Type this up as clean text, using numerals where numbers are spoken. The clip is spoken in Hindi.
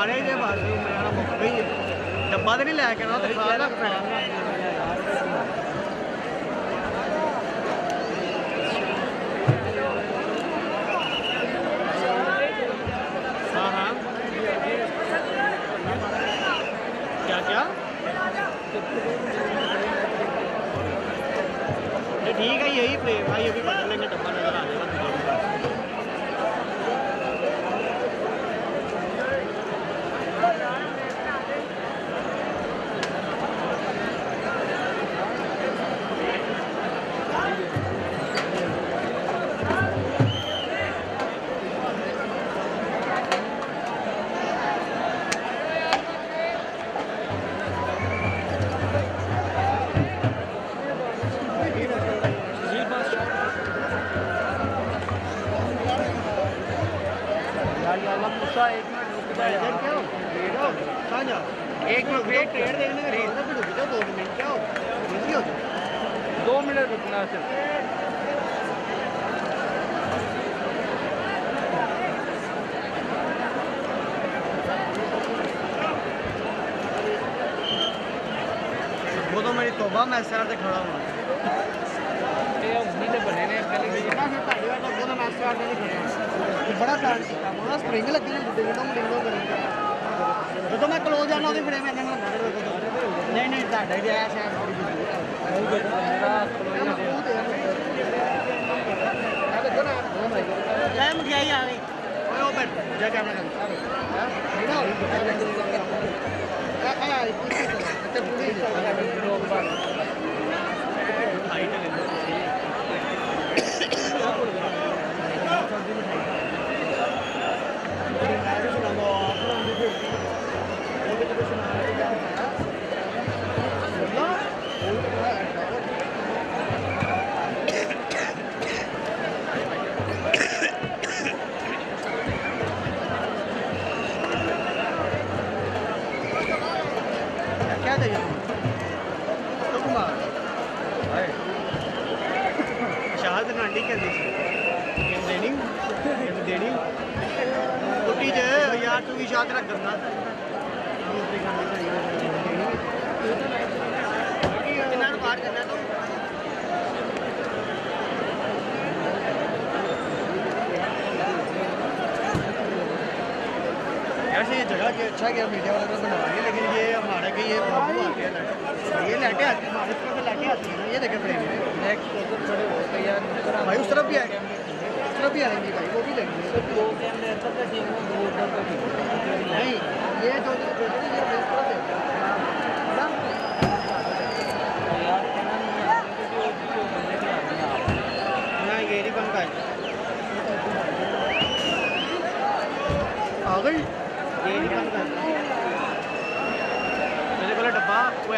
रहे थे बस मेरा मुक गई है डब्बा तो नहीं लैके आना तो खा रख पैना हाँ हाँ क्या क्या ठीक है यही प्लेट भाई अभी पकड़ लेंगे डब्बा नजर आ जाएगा एक मिनट वेट ट्रेड देखने का रेट भी रुक जाओ 2 मिनट क्या हो बिजी हो जाओ 2 मिनट रुकना सिर्फ वो तो मेरी तौबा मैं सर से खड़ा हूँ ये उम्मीद है बने ने पहले ये ना फिर ताड़ी वाला वो तो मैं सर से खड़ा हूँ बड़ा प्लान था वो स्प्रिंग लगी है विंडो में डिंगो करेंगे तो मैं क्लोज जाना ਉਹਦੇ ਫਿਰ ਮੈਂ नहीं नहीं ਤੁਹਾਡਾ ਹੀ ਆਇਆ ਸ਼ਾਇਦ क्या मठियाई आ गई ओए ओ बैठ जा कैमरा कर क्या चाहिए तो कुमार शाहद नाटी क्या दी देनी देनी कुटी जे यार तू भी शाद रख करना कितना बात करना तो ऐसे ये जगह के अच्छा क्या मीडिया वाले बना रही है लेकिन ये हमारे के ये बाबू आते हैं ये लाइटें आती हैं हमारे तरफ लाइटें आती हैं ये देखें फ्रेम में भाई उस तरफ भी आएंगे उस तरफ भी आएंगी भाई वो भी लगेंगे दो कैमरे अंदर का ठीक है दो उधर का ठीक नहीं ये जो ये इस तरफ है ना ये नहीं बन का आ गई ये नहीं बन का मेरे को डब्बा वो